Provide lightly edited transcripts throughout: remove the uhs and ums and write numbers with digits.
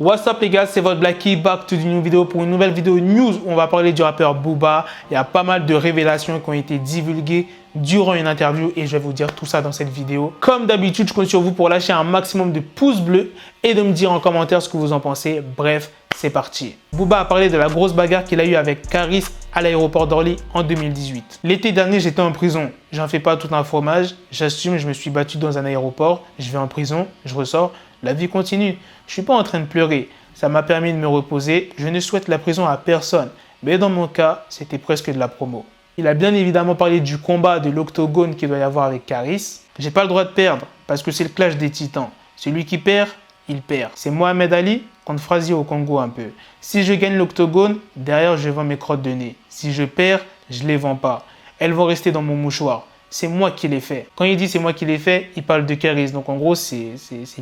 What's up les gars, c'est votre Blacky, back to the new vidéo pour une nouvelle vidéo news où on va parler du rappeur Booba. Il y a pas mal de révélations qui ont été divulguées durant une interview et je vais vous dire tout ça dans cette vidéo. Comme d'habitude, je compte sur vous pour lâcher un maximum de pouces bleus et de me dire en commentaire ce que vous en pensez. Bref, c'est parti. Booba a parlé de la grosse bagarre qu'il a eue avec Caris à l'aéroport d'Orly en 2018. L'été dernier, j'étais en prison. J'en fais pas tout un fromage. J'assume, je me suis battu dans un aéroport. Je vais en prison, je ressors. La vie continue. Je suis pas en train de pleurer. Ça m'a permis de me reposer. Je ne souhaite la prison à personne. Mais dans mon cas, c'était presque de la promo. Il a bien évidemment parlé du combat de l'octogone qu'il doit y avoir avec Caris. J'ai pas le droit de perdre parce que c'est le clash des titans. Celui qui perd, il perd. C'est Mohamed Ali contre Frazier au Congo un peu. Si je gagne l'octogone, derrière je vends mes crottes de nez. Si je perds, je les vends pas. Elles vont rester dans mon mouchoir. C'est moi qui l'ai fait. Quand il dit c'est moi qui l'ai fait, il parle de Caris. Donc en gros, c'est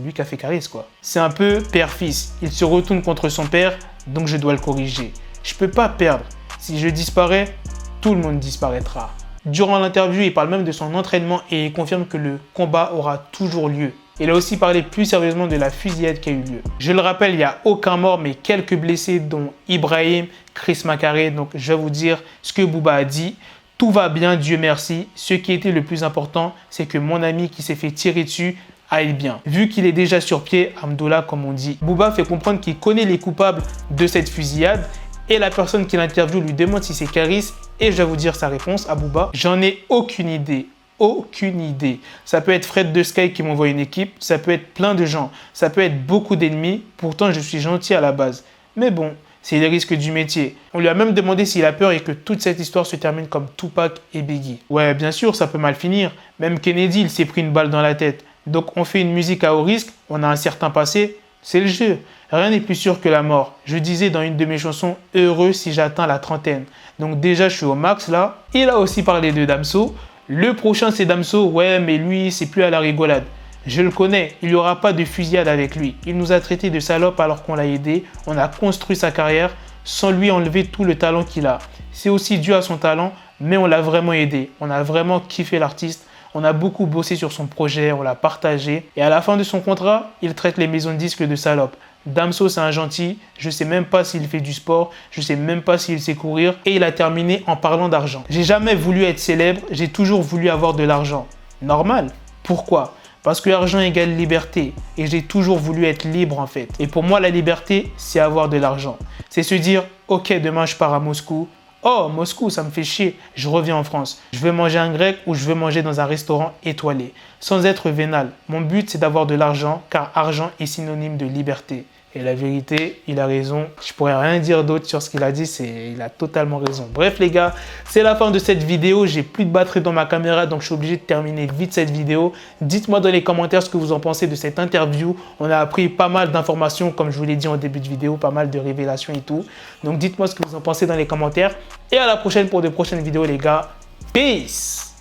lui qui a fait Caris quoi. C'est un peu père-fils. Il se retourne contre son père, donc je dois le corriger. Je peux pas perdre. Si je disparais, tout le monde disparaîtra. Durant l'interview, il parle même de son entraînement et il confirme que le combat aura toujours lieu. Il a aussi parlé plus sérieusement de la fusillade qui a eu lieu. Je le rappelle, il n'y a aucun mort, mais quelques blessés, dont Ibrahim, Chris Macaré. Donc je vais vous dire ce que Booba a dit. Tout va bien, Dieu merci. Ce qui était le plus important, c'est que mon ami qui s'est fait tirer dessus aille bien. Vu qu'il est déjà sur pied, Hamdoullah comme on dit. Booba fait comprendre qu'il connaît les coupables de cette fusillade et la personne qui l'interviewe lui demande si c'est Caris et je vais vous dire sa réponse à Booba. J'en ai aucune idée. Aucune idée. Ça peut être Fred de Sky qui m'envoie une équipe, ça peut être plein de gens, ça peut être beaucoup d'ennemis. Pourtant, je suis gentil à la base. Mais bon, c'est les risques du métier. On lui a même demandé s'il a peur et que toute cette histoire se termine comme Tupac et Biggie. Ouais, bien sûr, ça peut mal finir. Même Kennedy, il s'est pris une balle dans la tête. Donc on fait une musique à haut risque, on a un certain passé, c'est le jeu. Rien n'est plus sûr que la mort. Je disais dans une de mes chansons, heureux si j'atteins la trentaine. Donc déjà, je suis au max là. Il a aussi parlé de Damso. Le prochain, c'est Damso. Ouais, mais lui, c'est plus à la rigolade. Je le connais, il n'y aura pas de fusillade avec lui. Il nous a traités de salope alors qu'on l'a aidé. On a construit sa carrière sans lui enlever tout le talent qu'il a. C'est aussi dû à son talent, mais on l'a vraiment aidé. On a vraiment kiffé l'artiste. On a beaucoup bossé sur son projet, on l'a partagé. Et à la fin de son contrat, il traite les maisons de disques de salope. Damso, c'est un gentil. Je sais même pas s'il fait du sport. Je sais même pas s'il sait courir. Et il a terminé en parlant d'argent. J'ai jamais voulu être célèbre. J'ai toujours voulu avoir de l'argent. Normal. Pourquoi ? Parce que l'argent égale liberté et j'ai toujours voulu être libre en fait. Et pour moi, la liberté, c'est avoir de l'argent. C'est se dire, ok, demain je pars à Moscou. Oh, Moscou, ça me fait chier, je reviens en France. Je veux manger un grec ou je veux manger dans un restaurant étoilé. Sans être vénal, mon but c'est d'avoir de l'argent car argent est synonyme de liberté. Et la vérité, il a raison. Je pourrais rien dire d'autre sur ce qu'il a dit, il a totalement raison. Bref les gars, c'est la fin de cette vidéo. J'ai plus de batterie dans ma caméra, donc je suis obligé de terminer vite cette vidéo. Dites-moi dans les commentaires ce que vous en pensez de cette interview. On a appris pas mal d'informations, comme je vous l'ai dit en début de vidéo, pas mal de révélations et tout. Donc dites-moi ce que vous en pensez dans les commentaires. Et à la prochaine pour de prochaines vidéos les gars. Peace!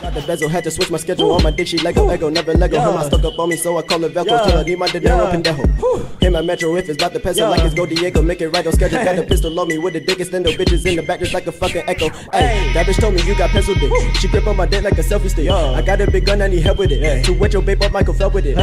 Got the bezel, had to switch my schedule on my dick, she Lego, never Lego. Her stuck up on me, so I call it Velcro. Till I need my dinero pendejo. Hit my metro if it's about the peso, like it's Go Diego, make it right on schedule. Got the pistol on me with the dick, extendo bitches in the back just like a fucking echo. Ay, that bitch told me you got pencil dick. She grip on my dick like a selfie stick. I got a big gun, I need help with it. To wet your babe up, Michael fell with it.